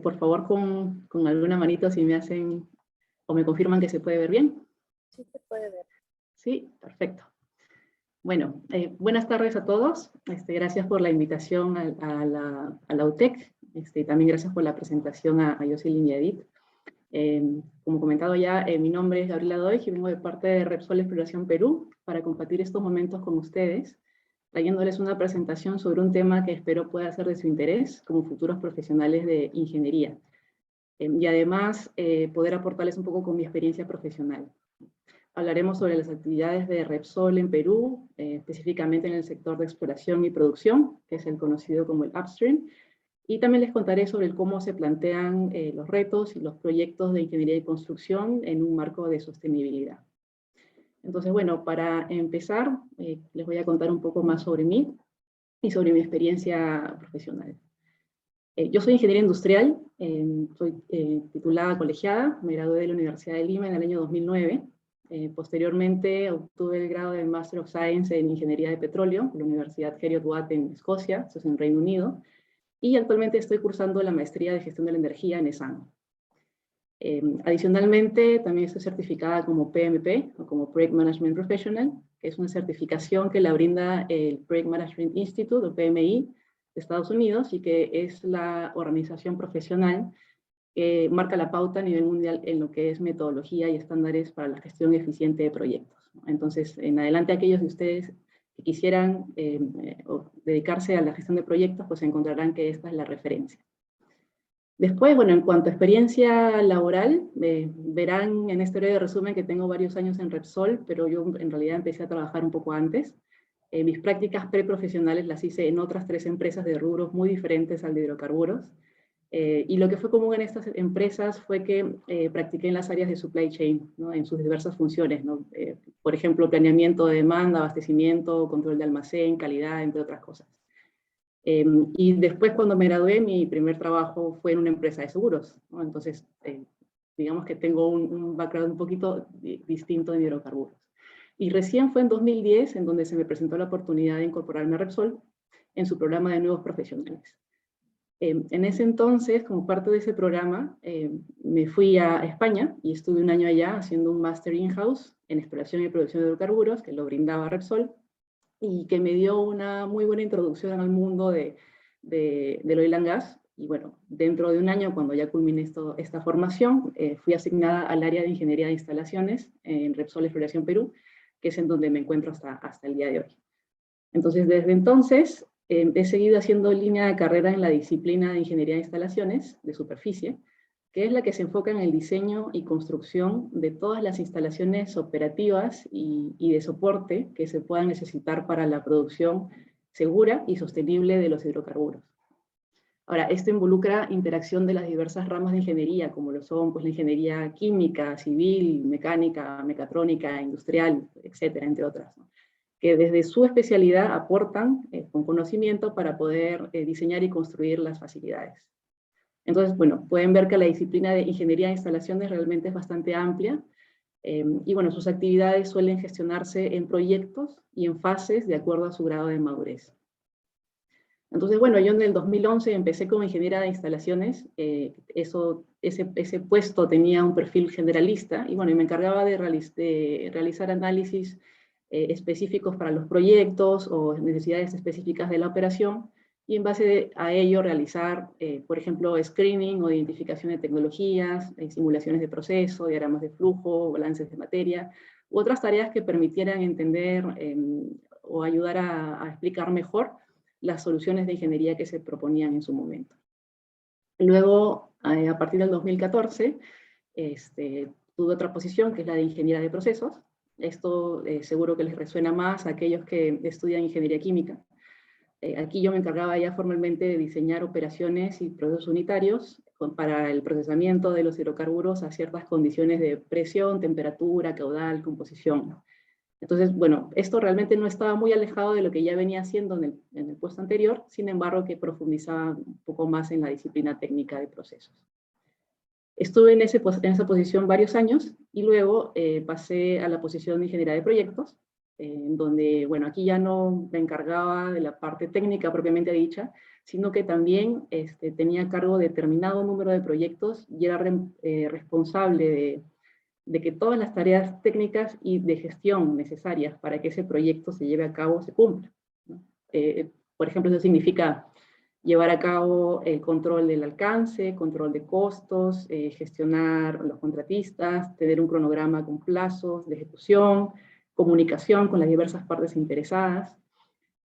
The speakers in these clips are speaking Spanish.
Por favor, con alguna manito si me hacen o me confirman que se puede ver bien. Sí se puede ver. Sí, perfecto. Bueno, buenas tardes a todos. Gracias por la invitación a la UTEC. También gracias por la presentación a Jocelyn y a Edith. Como comentado ya, mi nombre es Gabriela Doig y vengo de parte de Repsol Exploración Perú para compartir estos momentos con ustedes, trayéndoles una presentación sobre un tema que espero pueda ser de su interés como futuros profesionales de ingeniería. Y además, poder aportarles un poco con mi experiencia profesional. Hablaremos sobre las actividades de Repsol en Perú, específicamente en el sector de exploración y producción, que es el conocido como el upstream, y también les contaré sobre cómo se plantean los retos y los proyectos de ingeniería y construcción en un marco de sostenibilidad. Entonces, bueno, para empezar, les voy a contar un poco más sobre mí y sobre mi experiencia profesional. Yo soy ingeniera industrial, soy titulada colegiada, me gradué de la Universidad de Lima en el año 2009. Posteriormente obtuve el grado de Master of Science en Ingeniería de Petróleo por la Universidad Heriot-Watt en Escocia, eso es en Reino Unido, y actualmente estoy cursando la maestría de Gestión de la Energía en ESAN. Adicionalmente, también estoy certificada como PMP, o como Project Management Professional, que es una certificación que la brinda el Project Management Institute, o PMI, de Estados Unidos, y que es la organización profesional que marca la pauta a nivel mundial en lo que es metodología y estándares para la gestión eficiente de proyectos. Entonces, en adelante, aquellos de ustedes que quisieran dedicarse a la gestión de proyectos, pues encontrarán que esta es la referencia. Después, bueno, en cuanto a experiencia laboral, verán en este breve resumen que tengo varios años en Repsol, pero yo en realidad empecé a trabajar un poco antes. Mis prácticas preprofesionales las hice en otras 3 empresas de rubros muy diferentes al de hidrocarburos. Y lo que fue común en estas empresas fue que practiqué en las áreas de supply chain, ¿no? En sus diversas funciones, ¿no? Por ejemplo, planeamiento de demanda, abastecimiento, control de almacén, calidad, entre otras cosas. Y después, cuando me gradué, mi primer trabajo fue en una empresa de seguros, ¿no? Entonces, digamos que tengo un background un poquito distinto en hidrocarburos. Y recién fue en 2010 en donde se me presentó la oportunidad de incorporarme a Repsol en su programa de nuevos profesionales. En ese entonces, como parte de ese programa, me fui a España y estuve un año allá haciendo un máster in-house en exploración y producción de hidrocarburos, que lo brindaba Repsol, y que me dio una muy buena introducción al mundo del oil and gas. Y bueno, dentro de un año, cuando ya culminé esta formación, fui asignada al área de ingeniería de instalaciones en Repsol Exploración Perú, que es en donde me encuentro hasta el día de hoy. Entonces, desde entonces, he seguido haciendo línea de carrera en la disciplina de ingeniería de instalaciones de superficie, que es la que se enfoca en el diseño y construcción de todas las instalaciones operativas y de soporte que se puedan necesitar para la producción segura y sostenible de los hidrocarburos. Ahora, esto involucra interacción de las diversas ramas de ingeniería, como lo son pues, la ingeniería química, civil, mecánica, mecatrónica, industrial, etcétera, entre otras, ¿no? Que desde su especialidad aportan con conocimiento para poder diseñar y construir las facilidades. Entonces, bueno, pueden ver que la disciplina de ingeniería de instalaciones realmente es bastante amplia, y bueno, sus actividades suelen gestionarse en proyectos y en fases de acuerdo a su grado de madurez. Entonces, bueno, yo en el 2011 empecé como ingeniera de instalaciones, ese puesto tenía un perfil generalista, y bueno, y me encargaba de realizar análisis específicos para los proyectos o necesidades específicas de la operación, y en base a ello realizar, por ejemplo, screening o identificación de tecnologías, simulaciones de proceso, diagramas de flujo, balances de materia, u otras tareas que permitieran entender o ayudar a explicar mejor las soluciones de ingeniería que se proponían en su momento. Luego, a partir del 2014, tuve otra posición, que es la de ingeniera de procesos. Esto seguro que les resuena más a aquellos que estudian ingeniería química. Aquí yo me encargaba ya formalmente de diseñar operaciones y procesos unitarios para el procesamiento de los hidrocarburos a ciertas condiciones de presión, temperatura, caudal, composición. Entonces, bueno, esto realmente no estaba muy alejado de lo que ya venía haciendo en el puesto anterior, sin embargo, que profundizaba un poco más en la disciplina técnica de procesos. Estuve en esa posición varios años y luego pasé a la posición de ingeniera de proyectos, en donde, bueno, aquí ya no me encargaba de la parte técnica propiamente dicha, sino que también tenía a cargo determinado número de proyectos y era responsable de que todas las tareas técnicas y de gestión necesarias para que ese proyecto se lleve a cabo se cumplan, ¿no? Por ejemplo, eso significa llevar a cabo el control del alcance, control de costos, gestionar los contratistas, tener un cronograma con plazos de ejecución, comunicación con las diversas partes interesadas,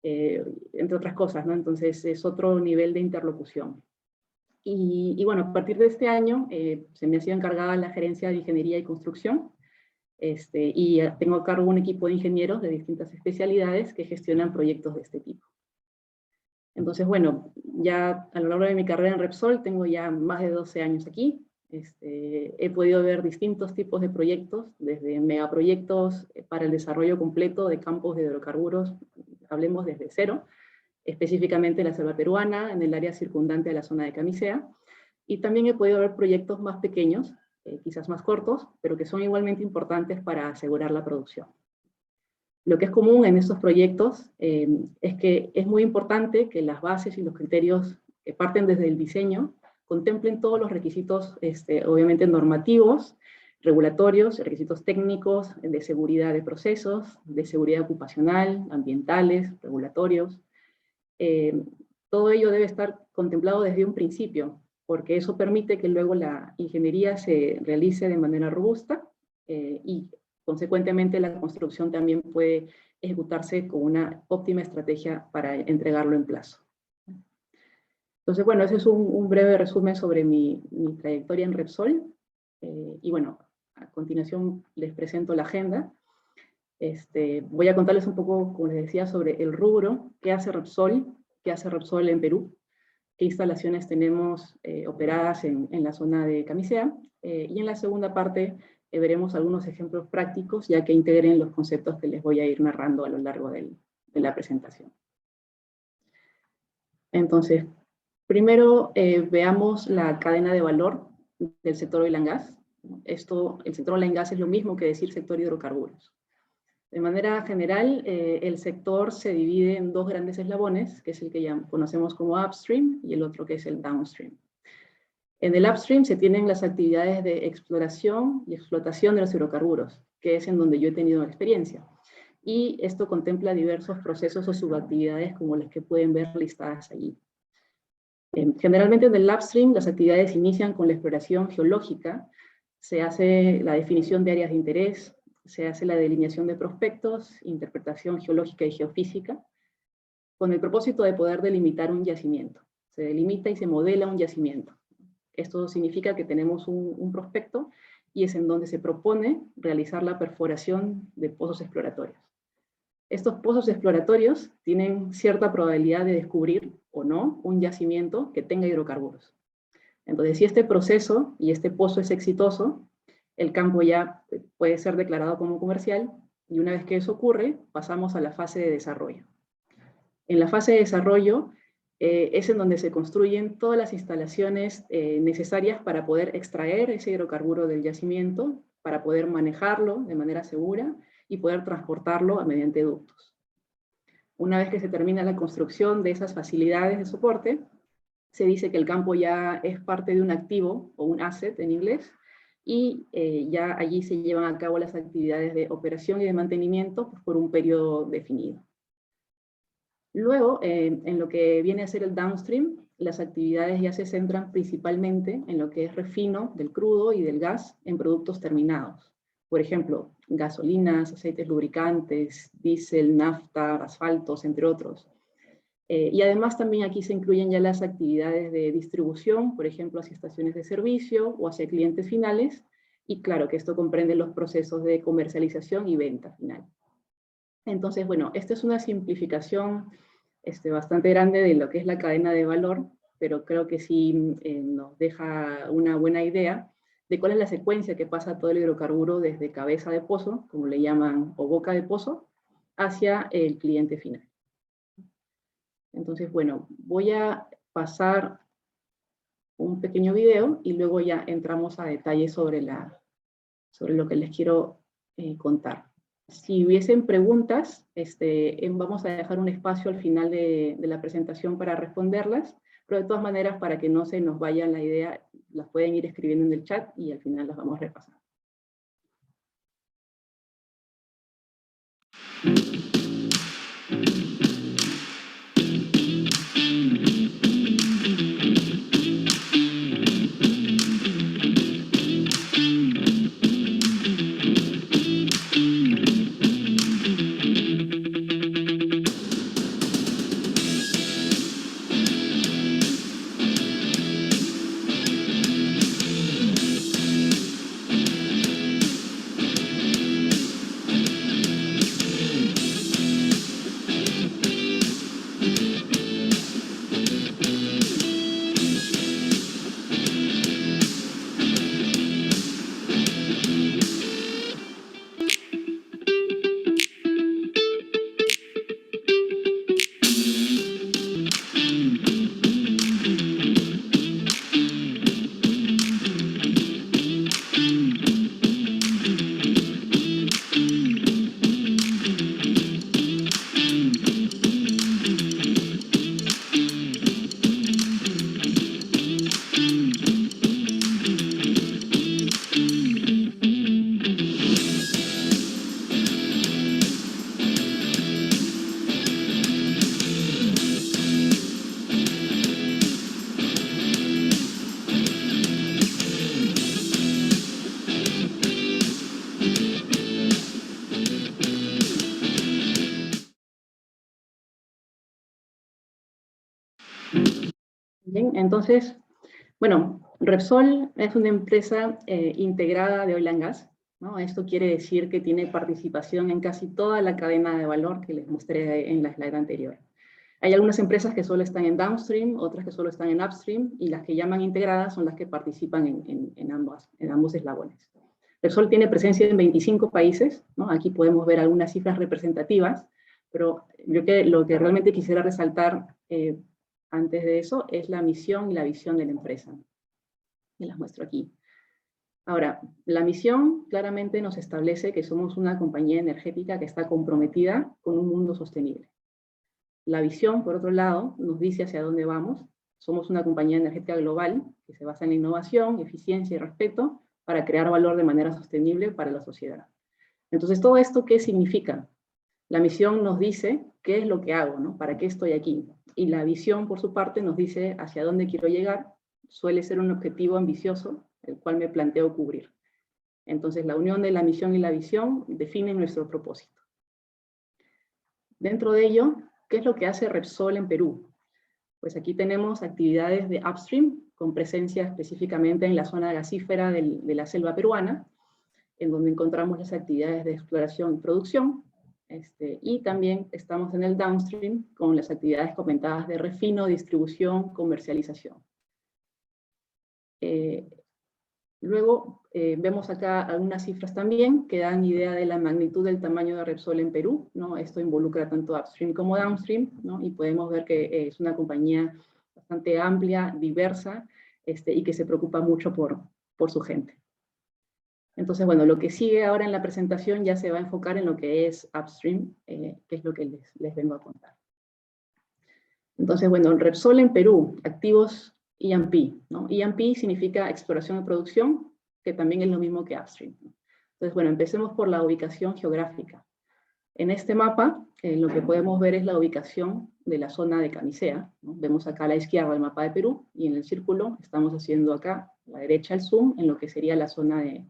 entre otras cosas, ¿no? Entonces es otro nivel de interlocución. Y bueno, a partir de este año se me ha sido encargada la gerencia de ingeniería y construcción, y tengo a cargo un equipo de ingenieros de distintas especialidades que gestionan proyectos de este tipo. Entonces, bueno, ya a lo largo de mi carrera en Repsol tengo ya más de 12 años aquí. He podido ver distintos tipos de proyectos, desde megaproyectos para el desarrollo completo de campos de hidrocarburos, hablemos desde cero, específicamente la selva peruana, en el área circundante a la zona de Camisea, y también he podido ver proyectos más pequeños, quizás más cortos, pero que son igualmente importantes para asegurar la producción. Lo que es común en estos proyectos es que es muy importante que las bases y los criterios que parten desde el diseño contemplen todos los requisitos, obviamente normativos, regulatorios, requisitos técnicos, de seguridad de procesos, de seguridad ocupacional, ambientales, regulatorios. Todo ello debe estar contemplado desde un principio, porque eso permite que luego la ingeniería se realice de manera robusta y consecuentemente la construcción también puede ejecutarse con una óptima estrategia para entregarlo en plazo. Entonces, bueno, ese es un breve resumen sobre mi trayectoria en Repsol. Y bueno, a continuación les presento la agenda. Voy a contarles un poco, como les decía, sobre el rubro, qué hace Repsol en Perú, qué instalaciones tenemos operadas en la zona de Camisea, y en la segunda parte veremos algunos ejemplos prácticos, ya que integren los conceptos que les voy a ir narrando a lo largo de la presentación. Entonces, primero veamos la cadena de valor del sector oil and gas. El sector oil and gas es lo mismo que decir sector hidrocarburos. De manera general, el sector se divide en dos grandes eslabones, que es el que ya conocemos como upstream y el otro que es el downstream. En el upstream se tienen las actividades de exploración y explotación de los hidrocarburos, que es en donde yo he tenido experiencia. Y esto contempla diversos procesos o subactividades como las que pueden ver listadas allí. Generalmente en el upstream las actividades inician con la exploración geológica, se hace la definición de áreas de interés, se hace la delineación de prospectos, interpretación geológica y geofísica, con el propósito de poder delimitar un yacimiento. Se delimita y se modela un yacimiento. Esto significa que tenemos un prospecto y es en donde se propone realizar la perforación de pozos exploratorios. Estos pozos exploratorios tienen cierta probabilidad de descubrir o no un yacimiento que tenga hidrocarburos. Entonces, si este proceso y este pozo es exitoso, el campo ya puede ser declarado como comercial, y una vez que eso ocurre, pasamos a la fase de desarrollo. En la fase de desarrollo es en donde se construyen todas las instalaciones necesarias para poder extraer ese hidrocarburo del yacimiento, para poder manejarlo de manera segura y poder transportarlo mediante ductos. Una vez que se termina la construcción de esas facilidades de soporte, se dice que el campo ya es parte de un activo, o un asset en inglés, y ya allí se llevan a cabo las actividades de operación y de mantenimiento por un periodo definido. Luego, en lo que viene a ser el downstream, las actividades ya se centran principalmente en lo que es refino del crudo y del gas en productos terminados. Por ejemplo, gasolinas, aceites lubricantes, diésel, nafta, asfaltos, entre otros. Y además también aquí se incluyen ya las actividades de distribución, por ejemplo, hacia estaciones de servicio o hacia clientes finales, y claro que esto comprende los procesos de comercialización y venta final. Entonces, bueno, esta es una simplificación bastante grande de lo que es la cadena de valor, pero creo que sí nos deja una buena idea de cuál es la secuencia que pasa todo el hidrocarburo desde cabeza de pozo, como le llaman, o boca de pozo, hacia el cliente final. Entonces, bueno, voy a pasar un pequeño video y luego ya entramos a detalle sobre lo que les quiero contar. Si hubiesen preguntas, vamos a dejar un espacio al final de la presentación para responderlas, pero de todas maneras, para que no se nos vaya la idea, las pueden ir escribiendo en el chat y al final las vamos a repasar. Bien, entonces, bueno, Repsol es una empresa integrada de Oil and Gas, ¿no? Esto quiere decir que tiene participación en casi toda la cadena de valor que les mostré en la slide anterior. Hay algunas empresas que solo están en downstream, otras que solo están en upstream, y las que llaman integradas son las que participan en ambos eslabones. Repsol tiene presencia en 25 países, ¿no? Aquí podemos ver algunas cifras representativas, pero lo que realmente quisiera resaltar antes de eso es la misión y la visión de la empresa. Y las muestro aquí. Ahora, la misión claramente nos establece que somos una compañía energética que está comprometida con un mundo sostenible. La visión, por otro lado, nos dice hacia dónde vamos. Somos una compañía energética global que se basa en la innovación, eficiencia y respeto para crear valor de manera sostenible para la sociedad. Entonces, ¿todo esto qué significa? La misión nos dice qué es lo que hago, ¿no? ¿Para qué estoy aquí? Y la visión, por su parte, nos dice hacia dónde quiero llegar. Suele ser un objetivo ambicioso, el cual me planteo cubrir. Entonces, la unión de la misión y la visión define nuestro propósito. Dentro de ello, ¿qué es lo que hace Repsol en Perú? Pues aquí tenemos actividades de upstream, con presencia específicamente en la zona gasífera de la selva peruana, en donde encontramos las actividades de exploración y producción, y también estamos en el downstream con las actividades comentadas de refino, distribución, comercialización. Luego vemos acá algunas cifras también que dan idea de la magnitud del tamaño de Repsol en Perú, ¿no? Esto involucra tanto upstream como downstream, ¿no? Y podemos ver que es una compañía bastante amplia, diversa, y que se preocupa mucho por su gente. Entonces, bueno, lo que sigue ahora en la presentación ya se va a enfocar en lo que es upstream, que es lo que les vengo a contar. Entonces, bueno, Repsol en Perú, activos E&P, ¿no? E&P significa exploración y producción, que también es lo mismo que upstream, ¿no? Entonces, bueno, empecemos por la ubicación geográfica. En este mapa, lo que podemos ver es la ubicación de la zona de Camisea, ¿no? Vemos acá a la izquierda el mapa de Perú, y en el círculo estamos haciendo acá, a la derecha el zoom, en lo que sería la zona de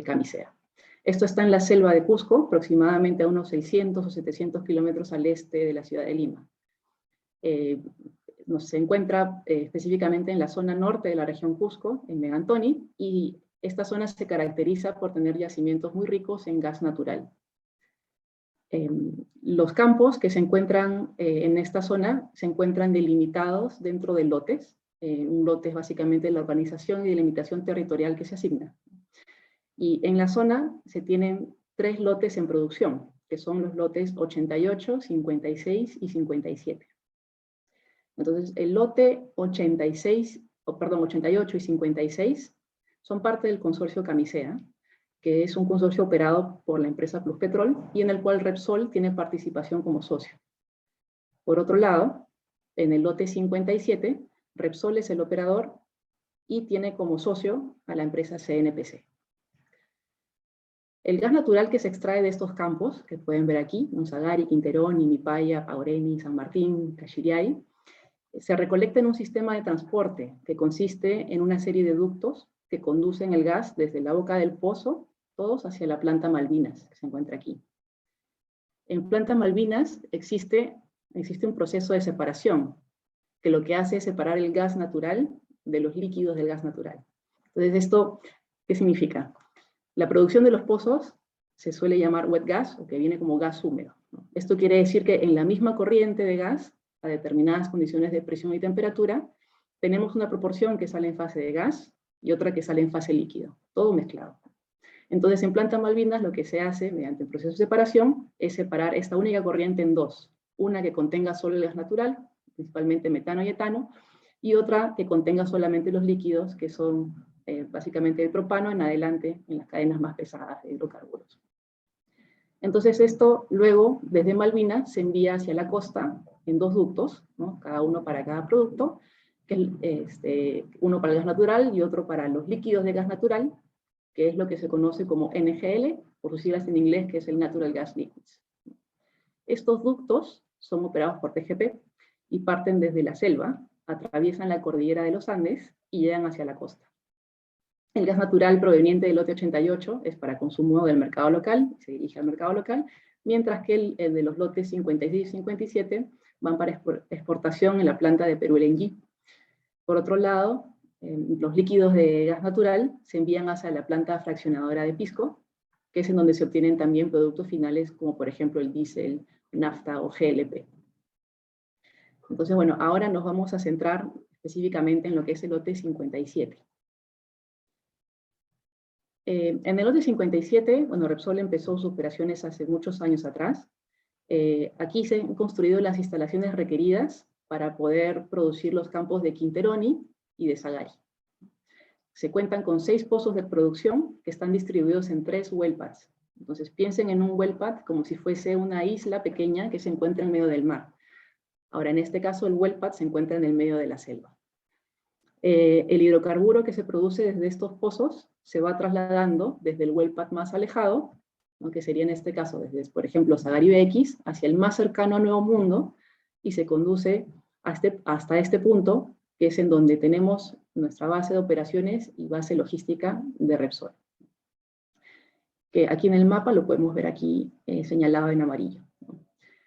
Camisea. Esto está en la selva de Cusco, aproximadamente a unos 600 o 700 kilómetros al este de la ciudad de Lima. Se encuentra específicamente en la zona norte de la región Cusco, en Megantoni, y esta zona se caracteriza por tener yacimientos muy ricos en gas natural. Los campos que se encuentran en esta zona se encuentran delimitados dentro de lotes. Un lote es básicamente la organización y delimitación territorial que se asigna. Y en la zona se tienen 3 lotes en producción, que son los lotes 88, 56 y 57. Entonces, el lote 88 y 56 son parte del consorcio Camisea, que es un consorcio operado por la empresa Pluspetrol y en el cual Repsol tiene participación como socio. Por otro lado, en el lote 57, Repsol es el operador y tiene como socio a la empresa CNPC. El gas natural que se extrae de estos campos, que pueden ver aquí, Onsagari, Quinterón, Imipaya, Paureni, San Martín, Cachiriay, se recolecta en un sistema de transporte que consiste en una serie de ductos que conducen el gas desde la boca del pozo, todos hacia la planta Malvinas, que se encuentra aquí. En planta Malvinas existe un proceso de separación, que lo que hace es separar el gas natural de los líquidos del gas natural. Entonces, ¿esto qué significa? La producción de los pozos se suele llamar wet gas, o que viene como gas húmedo, ¿no? Esto quiere decir que en la misma corriente de gas, a determinadas condiciones de presión y temperatura, tenemos una proporción que sale en fase de gas y otra que sale en fase líquido, todo mezclado. Entonces, en planta Malvinas lo que se hace mediante el proceso de separación es separar esta única corriente en dos, una que contenga solo el gas natural, principalmente metano y etano, y otra que contenga solamente los líquidos, que son básicamente el propano en adelante en las cadenas más pesadas de hidrocarburos. Entonces esto luego, desde Malvinas, se envía hacia la costa en dos ductos, ¿no? Cada uno para cada producto, que es uno para el gas natural y otro para los líquidos de gas natural, que es lo que se conoce como NGL, por sus siglas en inglés, que es el Natural Gas Liquids. Estos ductos son operados por TGP y parten desde la selva, atraviesan la cordillera de los Andes y llegan hacia la costa. El gas natural proveniente del lote 88 es para consumo del mercado local, se dirige al mercado local, mientras que el de los lotes 56 y 57 van para exportación en la planta de Perú LNG. Por otro lado, los líquidos de gas natural se envían hacia la planta fraccionadora de Pisco, que es en donde se obtienen también productos finales como por ejemplo el diésel, nafta o GLP. Entonces, bueno, ahora nos vamos a centrar específicamente en lo que es el lote 57. En el lote 57, bueno, Repsol empezó sus operaciones hace muchos años atrás. Aquí se han construido las instalaciones requeridas para poder producir los campos de Quinteroni y de Sagari. Se cuentan con 6 pozos de producción que están distribuidos en 3 well pads. Entonces piensen en un well pad como si fuese una isla pequeña que se encuentra en medio del mar. Ahora, en este caso, el well pad se encuentra en el medio de la selva. El hidrocarburo que se produce desde estos pozos se va trasladando desde el well pad más alejado, ¿no? Que sería en este caso desde, por ejemplo, Sagari BX, hacia el más cercano a Nuevo Mundo, y se conduce hasta este punto, que es en donde tenemos nuestra base de operaciones y base logística de Repsol. Que aquí en el mapa lo podemos ver aquí señalado en amarillo, ¿no?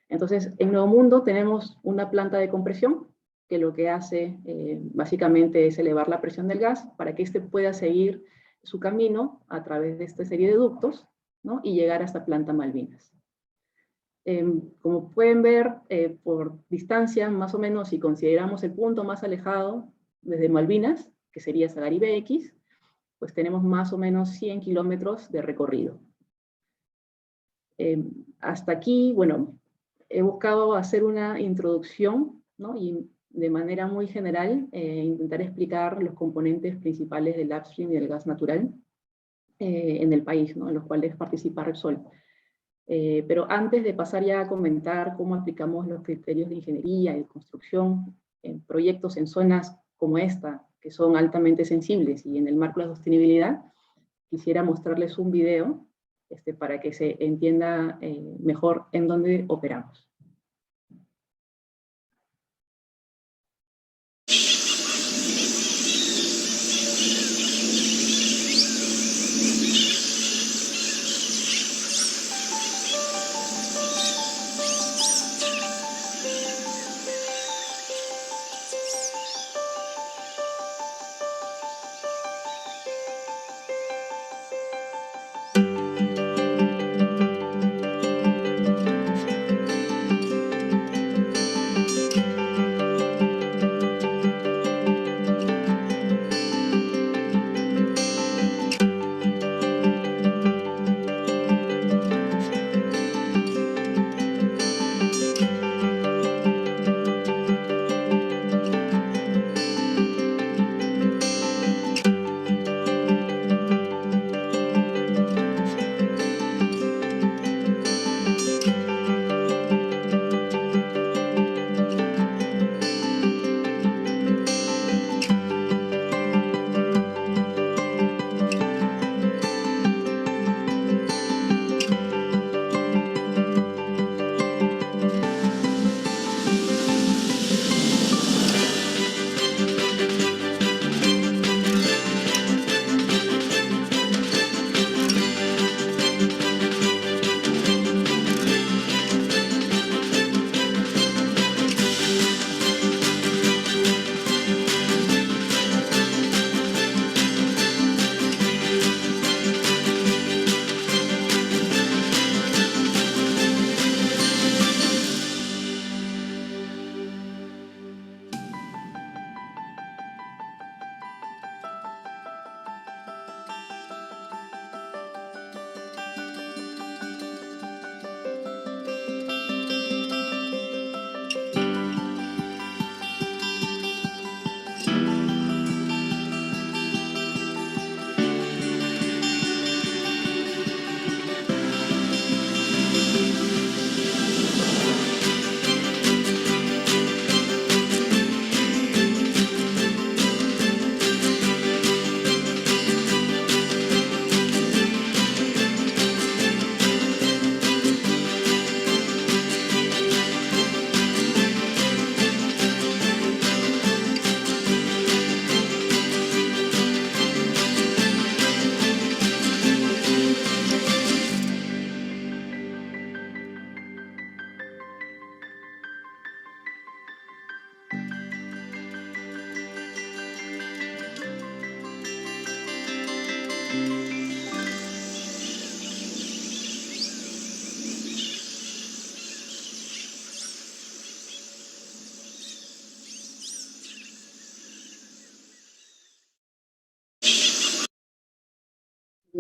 Entonces, en Nuevo Mundo tenemos una planta de compresión, que lo que hace básicamente es elevar la presión del gas para que éste pueda seguir su camino a través de esta serie de ductos, ¿no? Y llegar hasta planta Malvinas. Como pueden ver, por distancia, más o menos, si consideramos el punto más alejado desde Malvinas, que sería Sagari BX, pues tenemos más o menos 100 kilómetros de recorrido. Hasta aquí, bueno, he buscado hacer una introducción, ¿no? Y de manera muy general, intentar explicar los componentes principales del upstream y del gas natural en el país, ¿no? En los cuales participa Repsol. Pero antes de pasar ya a comentar cómo aplicamos los criterios de ingeniería y de construcción en proyectos en zonas como esta, que son altamente sensibles y en el marco de la sostenibilidad, quisiera mostrarles un video para que se entienda mejor en dónde operamos.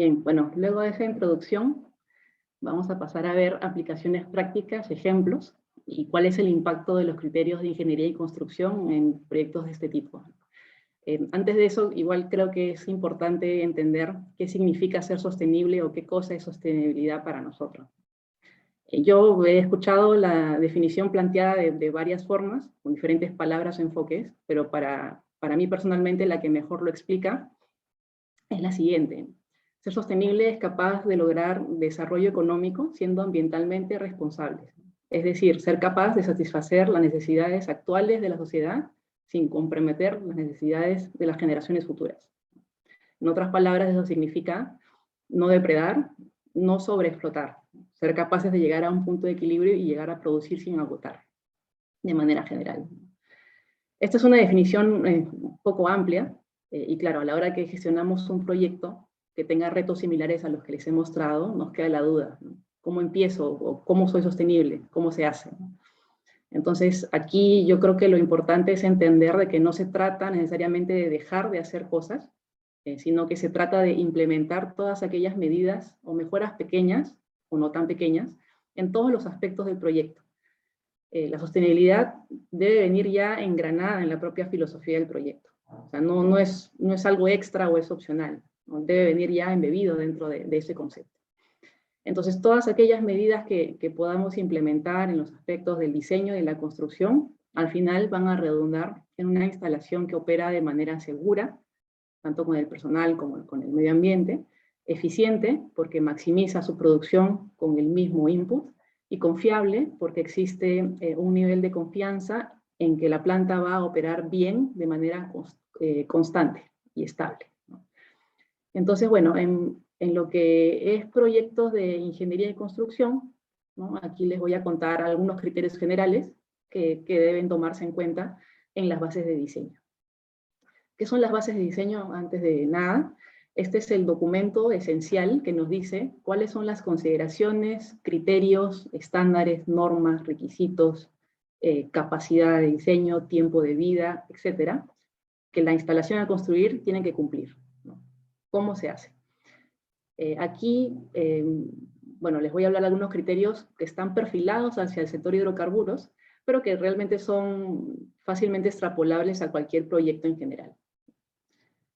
Bien, bueno, luego de esa introducción, vamos a pasar a ver aplicaciones prácticas, ejemplos, y cuál es el impacto de los criterios de ingeniería y construcción en proyectos de este tipo. Antes de eso, igual creo que es importante entender qué significa ser sostenible o qué cosa es sostenibilidad para nosotros. Yo he escuchado la definición planteada de varias formas, con diferentes palabras o enfoques, pero para mí personalmente la que mejor lo explica es la siguiente. Ser sostenible es capaz de lograr desarrollo económico siendo ambientalmente responsables. Es decir, ser capaz de satisfacer las necesidades actuales de la sociedad sin comprometer las necesidades de las generaciones futuras. En otras palabras, eso significa no depredar, no sobreexplotar, ser capaces de llegar a un punto de equilibrio y llegar a producir sin agotar, de manera general. Esta es una definición un poco amplia, y claro, a la hora que gestionamos un proyecto que tenga retos similares a los que les he mostrado, nos queda la duda, ¿no? ¿Cómo empiezo? ¿O cómo soy sostenible? ¿Cómo se hace? Entonces, aquí yo creo que lo importante es entender de que no se trata necesariamente de dejar de hacer cosas, sino que se trata de implementar todas aquellas medidas o mejoras pequeñas o no tan pequeñas en todos los aspectos del proyecto. La sostenibilidad debe venir ya engranada en la propia filosofía del proyecto. O sea, no es algo extra o es opcional, ¿no? Debe venir ya embebido dentro de ese concepto. Entonces, todas aquellas medidas que podamos implementar en los aspectos del diseño y de la construcción, al final van a redundar en una instalación que opera de manera segura, tanto con el personal como con el medio ambiente, eficiente, porque maximiza su producción con el mismo input, y confiable, porque existe un nivel de confianza en que la planta va a operar bien de manera constante y estable, ¿no? Entonces, bueno, en lo que es proyectos de ingeniería y construcción, ¿no? Aquí les voy a contar algunos criterios generales que deben tomarse en cuenta en las bases de diseño. ¿Qué son las bases de diseño? Antes de nada, este es el documento esencial que nos dice cuáles son las consideraciones, criterios, estándares, normas, requisitos, capacidad de diseño, tiempo de vida, etcétera, que la instalación a construir tiene que cumplir, ¿no? ¿Cómo se hace? Aquí, bueno, les voy a hablar de algunos criterios que están perfilados hacia el sector hidrocarburos, pero que realmente son fácilmente extrapolables a cualquier proyecto en general.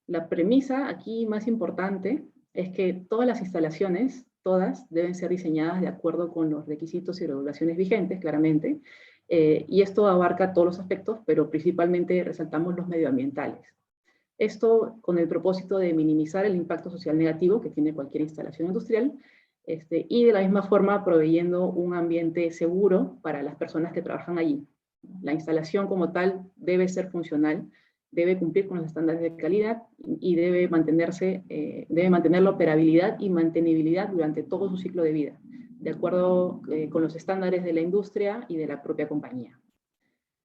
La premisa aquí más importante es que todas las instalaciones, todas, deben ser diseñadas de acuerdo con los requisitos y regulaciones vigentes, claramente, y esto abarca todos los aspectos, pero principalmente resaltamos los medioambientales. Esto con el propósito de minimizar el impacto social negativo que tiene cualquier instalación industrial, y de la misma forma proveyendo un ambiente seguro para las personas que trabajan allí. La instalación como tal debe ser funcional, debe cumplir con los estándares de calidad y debe mantener la operabilidad y mantenibilidad durante todo su ciclo de vida, de acuerdo con los estándares de la industria y de la propia compañía.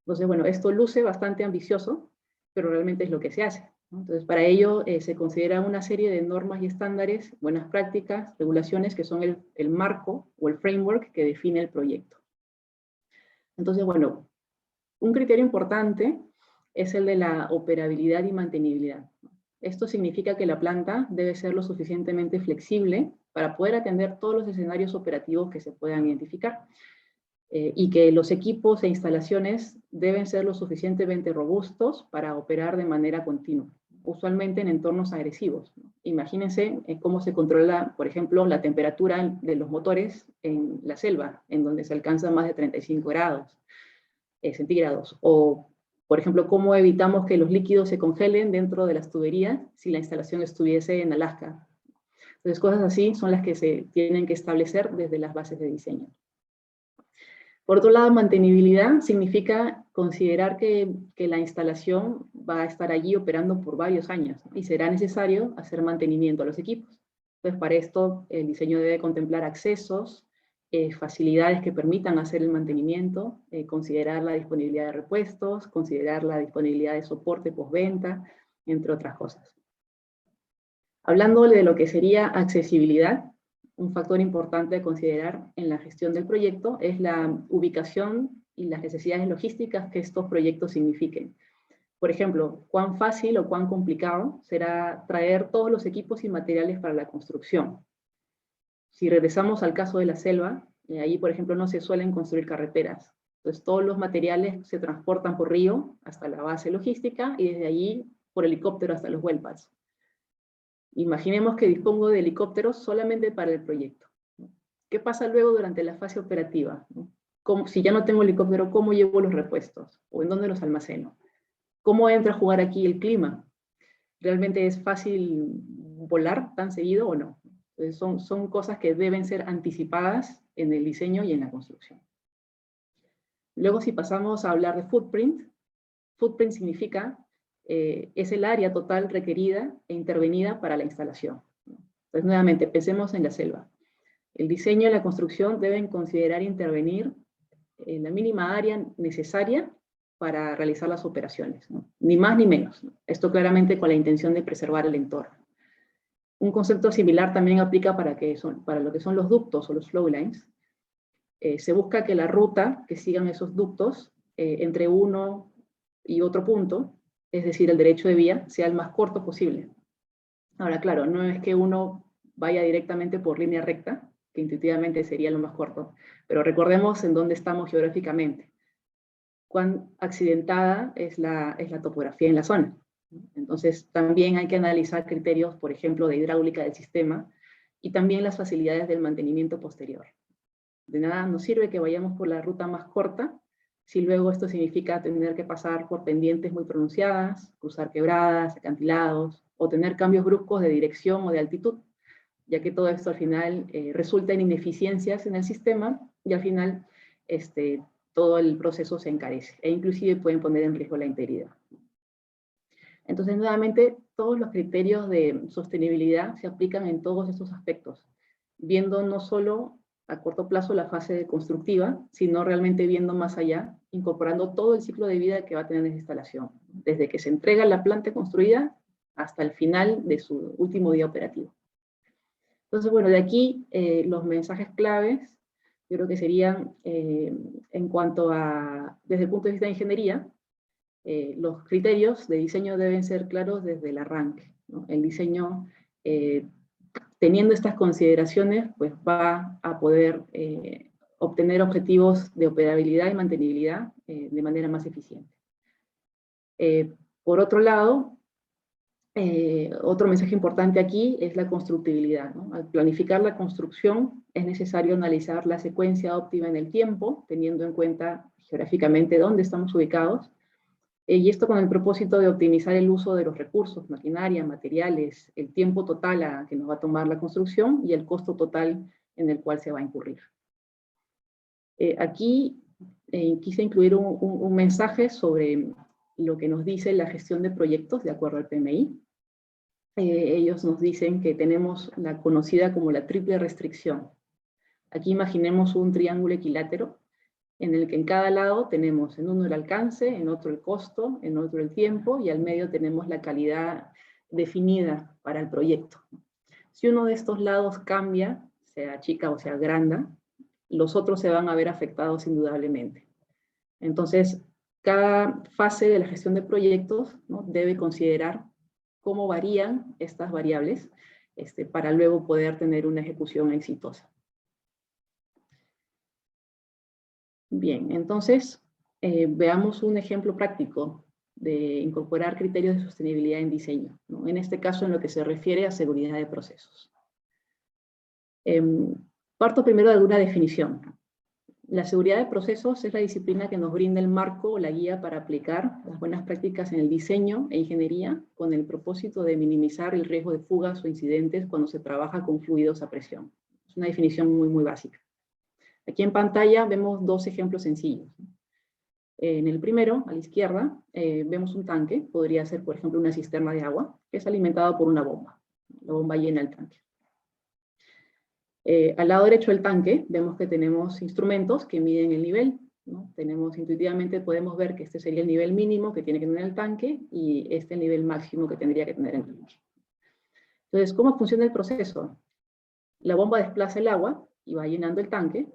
Entonces, bueno, esto luce bastante ambicioso, pero realmente es lo que se hace, ¿no? Entonces, para ello se considera una serie de normas y estándares, buenas prácticas, regulaciones que son el marco o el framework que define el proyecto. Entonces, bueno, un criterio importante es el de la operabilidad y mantenibilidad. Esto significa que la planta debe ser lo suficientemente flexible para poder atender todos los escenarios operativos que se puedan identificar, y que los equipos e instalaciones deben ser lo suficientemente robustos para operar de manera continua, usualmente en entornos agresivos, ¿no? Imagínense cómo se controla, por ejemplo, la temperatura de los motores en la selva, en donde se alcanza más de 35 grados centígrados, o por ejemplo, cómo evitamos que los líquidos se congelen dentro de las tuberías si la instalación estuviese en Alaska. Entonces, cosas así son las que se tienen que establecer desde las bases de diseño. Por otro lado, mantenibilidad significa considerar que la instalación va a estar allí operando por varios años y será necesario hacer mantenimiento a los equipos. Entonces, para esto, el diseño debe contemplar accesos, facilidades que permitan hacer el mantenimiento, considerar la disponibilidad de repuestos, considerar la disponibilidad de soporte postventa, entre otras cosas. Hablando de lo que sería accesibilidad, un factor importante a considerar en la gestión del proyecto es la ubicación y las necesidades logísticas que estos proyectos signifiquen. Por ejemplo, cuán fácil o cuán complicado será traer todos los equipos y materiales para la construcción. Si regresamos al caso de la selva, ahí, por ejemplo, no se suelen construir carreteras. Entonces, todos los materiales se transportan por río hasta la base logística y desde allí por helicóptero hasta los wellpads. Imaginemos que dispongo de helicópteros solamente para el proyecto. ¿Qué pasa luego durante la fase operativa? Si ya no tengo helicóptero, ¿cómo llevo los repuestos? ¿O en dónde los almaceno? ¿Cómo entra a jugar aquí el clima? ¿Realmente es fácil volar tan seguido o no? Entonces son cosas que deben ser anticipadas en el diseño y en la construcción. Luego, si pasamos a hablar de footprint, footprint significa es el área total requerida e intervenida para la instalación. Entonces, nuevamente, pensemos en la selva. El diseño y la construcción deben considerar intervenir en la mínima área necesaria para realizar las operaciones, ¿no? Ni más ni menos, ¿no? Esto claramente con la intención de preservar el entorno. Un concepto similar también aplica para lo que son los ductos o los flow lines. Se busca que la ruta que sigan esos ductos entre uno y otro punto, es decir, el derecho de vía, sea el más corto posible. Ahora, claro, no es que uno vaya directamente por línea recta, que intuitivamente sería lo más corto, pero recordemos en dónde estamos geográficamente. Cuán accidentada es la topografía en la zona. Entonces, también hay que analizar criterios, por ejemplo, de hidráulica del sistema, y también las facilidades del mantenimiento posterior. De nada nos sirve que vayamos por la ruta más corta, si luego esto significa tener que pasar por pendientes muy pronunciadas, cruzar quebradas, acantilados, o tener cambios bruscos de dirección o de altitud, ya que todo esto al final resulta en ineficiencias en el sistema, y al final todo el proceso se encarece, e inclusive pueden poner en riesgo la integridad. Entonces, nuevamente, todos los criterios de sostenibilidad se aplican en todos estos aspectos, viendo no solo a corto plazo la fase constructiva, sino realmente viendo más allá, incorporando todo el ciclo de vida que va a tener esa instalación, desde que se entrega la planta construida hasta el final de su último día operativo. Entonces, bueno, de aquí los mensajes claves, yo creo que serían, en cuanto a, desde el punto de vista de ingeniería, los criterios de diseño deben ser claros desde el arranque, ¿no? El diseño, teniendo estas consideraciones, pues va a poder obtener objetivos de operabilidad y mantenibilidad de manera más eficiente. Por otro lado, otro mensaje importante aquí es la constructibilidad, ¿no? Al planificar la construcción es necesario analizar la secuencia óptima en el tiempo, teniendo en cuenta geográficamente dónde estamos ubicados, y esto con el propósito de optimizar el uso de los recursos, maquinaria, materiales, el tiempo total a que nos va a tomar la construcción y el costo total en el cual se va a incurrir. Aquí quise incluir un mensaje sobre lo que nos dice la gestión de proyectos de acuerdo al PMI. Ellos nos dicen que tenemos la conocida como la triple restricción. Aquí imaginemos un triángulo equilátero en el que en cada lado tenemos en uno el alcance, en otro el costo, en otro el tiempo, y al medio tenemos la calidad definida para el proyecto. Si uno de estos lados cambia, sea chica o sea grande, los otros se van a ver afectados indudablemente. Entonces, cada fase de la gestión de proyectos, ¿no?, debe considerar cómo varían estas variables para luego poder tener una ejecución exitosa. Bien, entonces veamos un ejemplo práctico de incorporar criterios de sostenibilidad en diseño, ¿no? En este caso en lo que se refiere a seguridad de procesos. Parto primero de alguna definición. La seguridad de procesos es la disciplina que nos brinda el marco o la guía para aplicar las buenas prácticas en el diseño e ingeniería con el propósito de minimizar el riesgo de fugas o incidentes cuando se trabaja con fluidos a presión. Es una definición muy, muy básica. Aquí en pantalla vemos dos ejemplos sencillos. En el primero, a la izquierda, vemos un tanque, podría ser por ejemplo una cisterna de agua, que es alimentado por una bomba. La bomba llena el tanque. Al lado derecho del tanque vemos que tenemos instrumentos que miden el nivel, ¿no? Intuitivamente podemos ver que este sería el nivel mínimo que tiene que tener el tanque y este el nivel máximo que tendría que tener el tanque. Entonces, ¿cómo funciona el proceso? La bomba desplaza el agua y va llenando el tanque,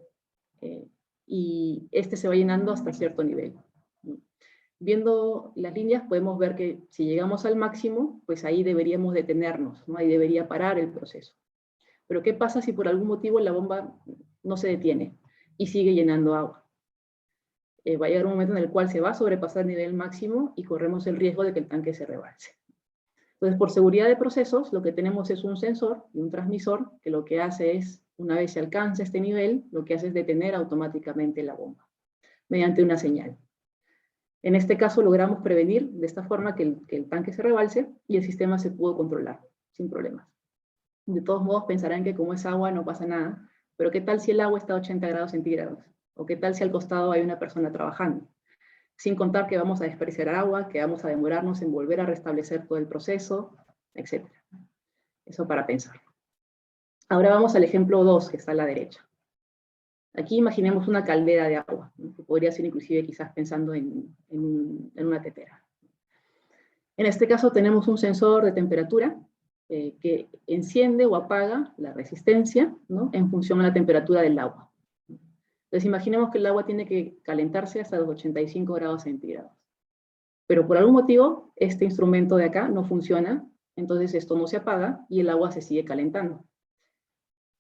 y este se va llenando hasta cierto nivel. Viendo las líneas podemos ver que si llegamos al máximo, pues ahí deberíamos detenernos, ¿no? Ahí debería parar el proceso. Pero ¿qué pasa si por algún motivo la bomba no se detiene y sigue llenando agua? Va a llegar un momento en el cual se va a sobrepasar el nivel máximo y corremos el riesgo de que el tanque se rebalse. Entonces, por seguridad de procesos, lo que tenemos es un sensor y un transmisor que lo que hace es, una vez se alcanza este nivel, lo que hace es detener automáticamente la bomba, mediante una señal. En este caso logramos prevenir de esta forma que el tanque se rebalse y el sistema se pudo controlar, sin problemas. De todos modos pensarán que como es agua no pasa nada, pero ¿qué tal si el agua está a 80 grados centígrados? ¿O qué tal si al costado hay una persona trabajando? Sin contar que vamos a desperdiciar agua, que vamos a demorarnos en volver a restablecer todo el proceso, etc. Eso para pensar. Ahora vamos al ejemplo 2, que está a la derecha. Aquí imaginemos una caldera de agua, ¿no? Que podría ser inclusive quizás pensando en una tetera. En este caso tenemos un sensor de temperatura que enciende o apaga la resistencia, ¿no? En función a la temperatura del agua. Entonces imaginemos que el agua tiene que calentarse hasta los 85 grados centígrados. Pero por algún motivo, este instrumento de acá no funciona, entonces esto no se apaga y el agua se sigue calentando.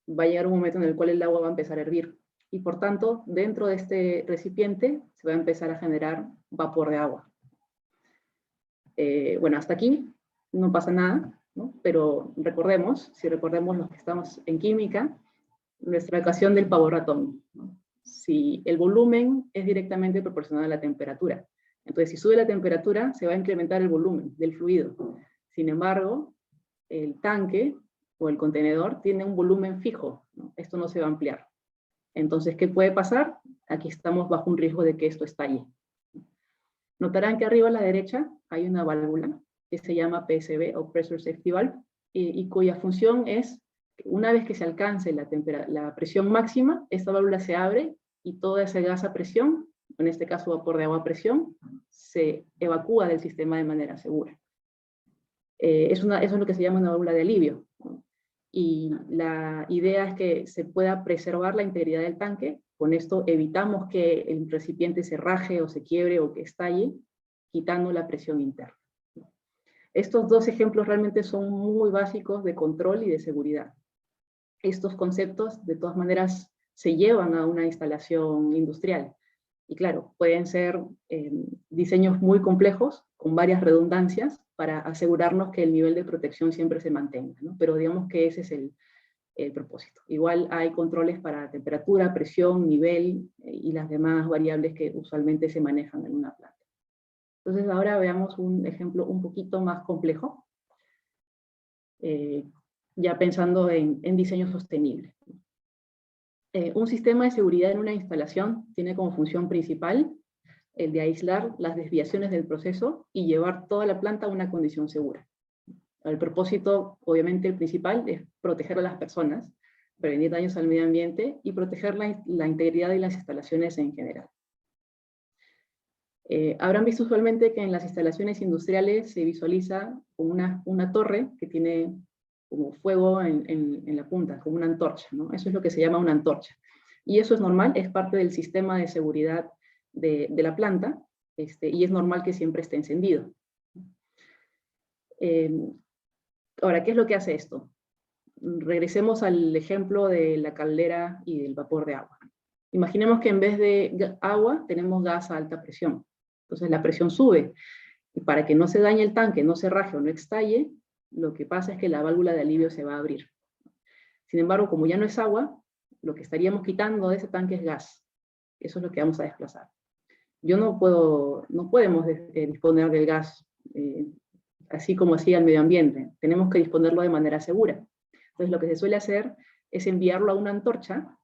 Va a llegar un momento en el cual el agua va a empezar a hervir. Y por tanto, dentro de este recipiente se va a empezar a generar vapor de agua. Bueno, hasta aquí no pasa nada, ¿no? Pero recordemos, si recordemos los que estamos en química, nuestra ecuación del pavo ratón, ¿no? Si el volumen es directamente proporcional a la temperatura. Entonces, si sube la temperatura, se va a incrementar el volumen del fluido. Sin embargo, el tanque o el contenedor tiene un volumen fijo, ¿no? Esto no se va a ampliar. Entonces, ¿qué puede pasar? Aquí estamos bajo un riesgo de que esto estalle. Notarán que arriba a la derecha hay una válvula que se llama PSV o Pressure Safety Valve y cuya función es, una vez que se alcance la presión máxima, esta válvula se abre y todo ese gas a presión, en este caso vapor de agua a presión, se evacúa del sistema de manera segura. Eso es lo que se llama una válvula de alivio, ¿no? Y la idea es que se pueda preservar la integridad del tanque. Con esto evitamos que el recipiente se raje o se quiebre o que estalle, quitando la presión interna. Estos dos ejemplos realmente son muy básicos de control y de seguridad. Estos conceptos, de todas maneras, se llevan a una instalación industrial. Y claro, pueden ser diseños muy complejos, con varias redundancias, para asegurarnos que el nivel de protección siempre se mantenga, ¿no? Pero digamos que ese es el propósito. Igual hay controles para temperatura, presión, nivel y las demás variables que usualmente se manejan en una planta. Entonces ahora veamos un ejemplo un poquito más complejo, ya pensando en diseño sostenible. Un sistema de seguridad en una instalación tiene como función principal el de aislar las desviaciones del proceso y llevar toda la planta a una condición segura. El propósito, obviamente, el principal es proteger a las personas, prevenir daños al medio ambiente y proteger la integridad de las instalaciones en general. Habrán visto usualmente que en las instalaciones industriales se visualiza una torre que tiene como fuego en la punta, como una antorcha, ¿no? Eso es lo que se llama una antorcha. Y eso es normal, es parte del sistema de seguridad de la planta, y es normal que siempre esté encendido. Ahora, ¿qué es lo que hace esto? Regresemos al ejemplo de la caldera y del vapor de agua. Imaginemos que en vez de agua tenemos gas a alta presión. Entonces la presión sube. Y para que no se dañe el tanque, no se raje o no estalle, lo que pasa es que la válvula de alivio se va a abrir. Sin embargo, como ya no es agua, lo que estaríamos quitando de ese tanque es gas. Eso es lo que vamos a desplazar. No podemos disponer del gas así como así al medio ambiente. Tenemos que disponerlo de manera segura. Entonces lo que se suele hacer es enviarlo a una antorcha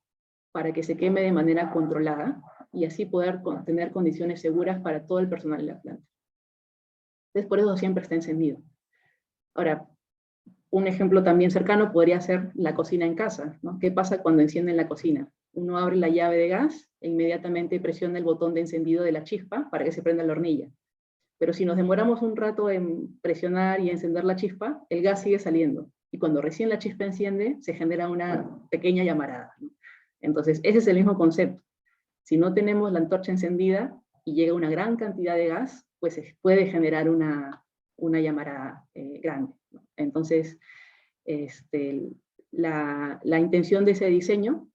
para que se queme de manera controlada y así poder tener condiciones seguras para todo el personal de la planta. Entonces por eso siempre está encendido. Ahora, un ejemplo también cercano podría ser la cocina en casa, ¿no? ¿Qué pasa cuando encienden la cocina? Uno abre la llave de gas e inmediatamente presiona el botón de encendido de la chispa para que se prenda la hornilla. Pero si nos demoramos un rato en presionar y encender la chispa, el gas sigue saliendo. Y cuando recién la chispa enciende, se genera una pequeña llamarada, ¿no? Entonces, ese es el mismo concepto. Si no tenemos la antorcha encendida, y llega una gran cantidad de gas, pues se puede generar una llamarada grande, ¿no? Entonces, la intención de ese diseño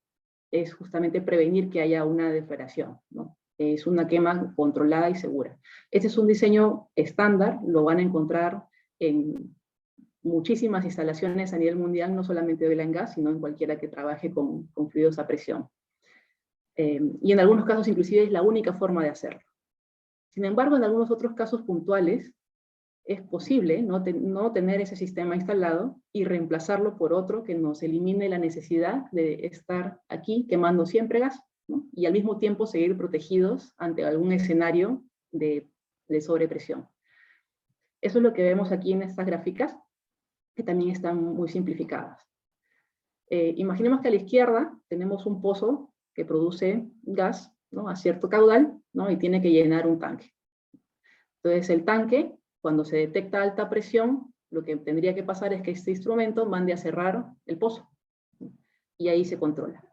es justamente prevenir que haya una deflagración, ¿no? Es una quema controlada y segura. Este es un diseño estándar, lo van a encontrar en muchísimas instalaciones a nivel mundial, no solamente de oil and gas, sino en cualquiera que trabaje con fluidos a presión. Y en algunos casos inclusive es la única forma de hacerlo. Sin embargo, en algunos otros casos puntuales, es posible no tener ese sistema instalado y reemplazarlo por otro que nos elimine la necesidad de estar aquí quemando siempre gas, ¿no? Y al mismo tiempo seguir protegidos ante algún escenario de sobrepresión. Eso es lo que vemos aquí en estas gráficas, que también están muy simplificadas. Imaginemos que a la izquierda tenemos un pozo que produce gas, ¿no?, a cierto caudal, ¿no?, y tiene que llenar un tanque. Entonces el tanque, cuando se detecta alta presión, lo que tendría que pasar es que este instrumento mande a cerrar el pozo, y ahí se controla.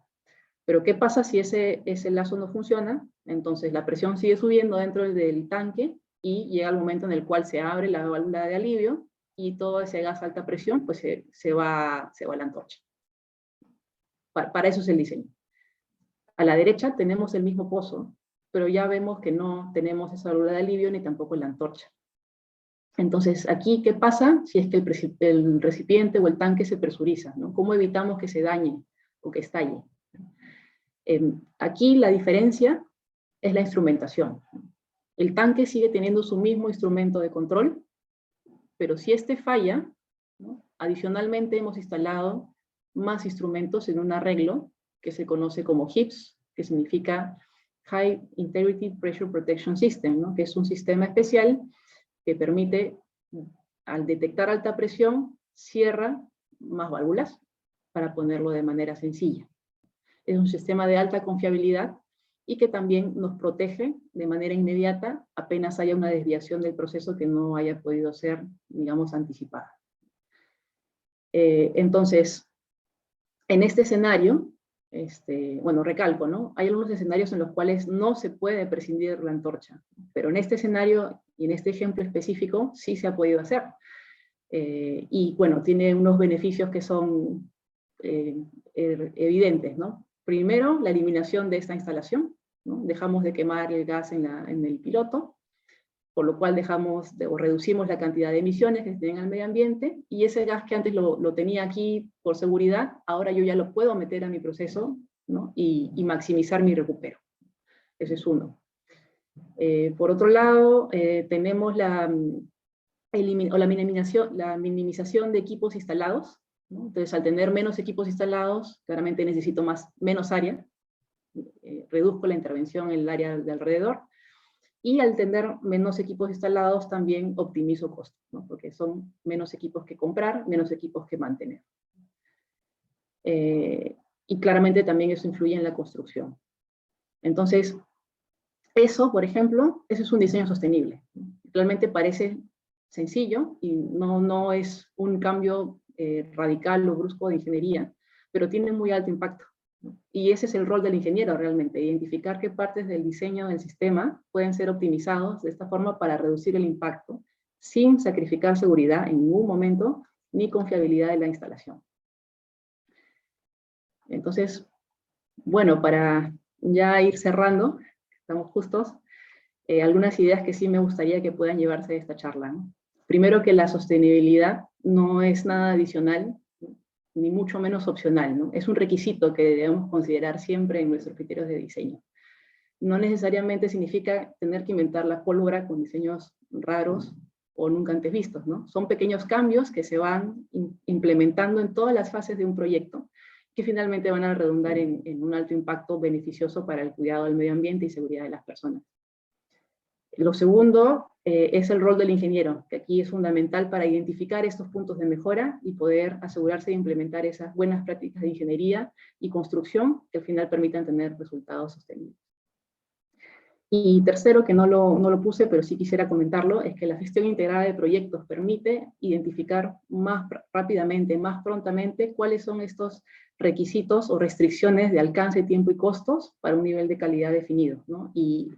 Pero ¿qué pasa si ese lazo no funciona? Entonces la presión sigue subiendo dentro del tanque, y llega el momento en el cual se abre la válvula de alivio, y todo ese gas a alta presión pues se va a la antorcha. Para eso es el diseño. A la derecha tenemos el mismo pozo, pero ya vemos que no tenemos esa válvula de alivio ni tampoco la antorcha. Entonces, aquí, ¿qué pasa si es que el recipiente o el tanque se presuriza, ¿no? ¿Cómo evitamos que se dañe o que estalle? Aquí la diferencia es la instrumentación. El tanque sigue teniendo su mismo instrumento de control, pero si este falla, ¿no?, adicionalmente hemos instalado más instrumentos en un arreglo que se conoce como HIPS, que significa High Integrity Pressure Protection System, ¿no?, que es un sistema especial que permite, al detectar alta presión, cierra más válvulas, para ponerlo de manera sencilla. Es un sistema de alta confiabilidad y que también nos protege de manera inmediata apenas haya una desviación del proceso que no haya podido ser, digamos, anticipada. Entonces, en este escenario, bueno, recalco, ¿no?, hay algunos escenarios en los cuales no se puede prescindir de la antorcha, pero en este escenario y en este ejemplo específico sí se ha podido hacer. Y bueno, tiene unos beneficios que son evidentes, ¿no? Primero, la eliminación de esta instalación, ¿no? Dejamos de quemar el gas en el piloto, por lo cual reducimos la cantidad de emisiones que se tienen al medio ambiente, y ese gas que antes lo tenía aquí por seguridad, ahora yo ya lo puedo meter a mi proceso, ¿no?, y maximizar mi recupero. Ese es uno. Por otro lado, tenemos la minimización de equipos instalados, ¿no? Entonces, al tener menos equipos instalados, claramente necesito menos área, reduzco la intervención en el área de alrededor, y al tener menos equipos instalados también optimizo costos, ¿no?, porque son menos equipos que comprar, menos equipos que mantener. Y claramente también eso influye en la construcción. Entonces, eso, por ejemplo, eso es un diseño sostenible. Realmente parece sencillo y no es un cambio radical o brusco de ingeniería, pero tiene muy alto impacto, ¿no? Y ese es el rol del ingeniero realmente, identificar qué partes del diseño del sistema pueden ser optimizados de esta forma para reducir el impacto, sin sacrificar seguridad en ningún momento, ni confiabilidad de la instalación. Entonces, bueno, para ya ir cerrando, estamos justos, algunas ideas que sí me gustaría que puedan llevarse de esta charla, ¿no? Primero, que la sostenibilidad no es nada adicional, ni mucho menos opcional, ¿no? Es un requisito que debemos considerar siempre en nuestros criterios de diseño. No necesariamente significa tener que inventar la pólvora con diseños raros o nunca antes vistos, ¿no? Son pequeños cambios que se van implementando en todas las fases de un proyecto, que finalmente van a redundar en un alto impacto beneficioso para el cuidado del medio ambiente y seguridad de las personas. Lo segundo es el rol del ingeniero, que aquí es fundamental para identificar estos puntos de mejora y poder asegurarse de implementar esas buenas prácticas de ingeniería y construcción que al final permitan tener resultados sostenibles. Y tercero, que no lo puse, pero sí quisiera comentarlo, es que la gestión integrada de proyectos permite identificar más rápidamente, más prontamente, cuáles son estos requisitos o restricciones de alcance, tiempo y costos para un nivel de calidad definido, ¿no? Y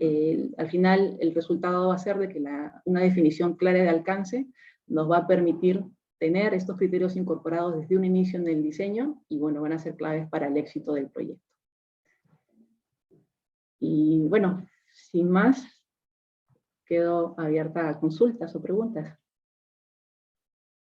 al final el resultado va a ser de que una definición clara de alcance nos va a permitir tener estos criterios incorporados desde un inicio en el diseño y bueno, van a ser claves para el éxito del proyecto. Y bueno, sin más, quedo abierta a consultas o preguntas.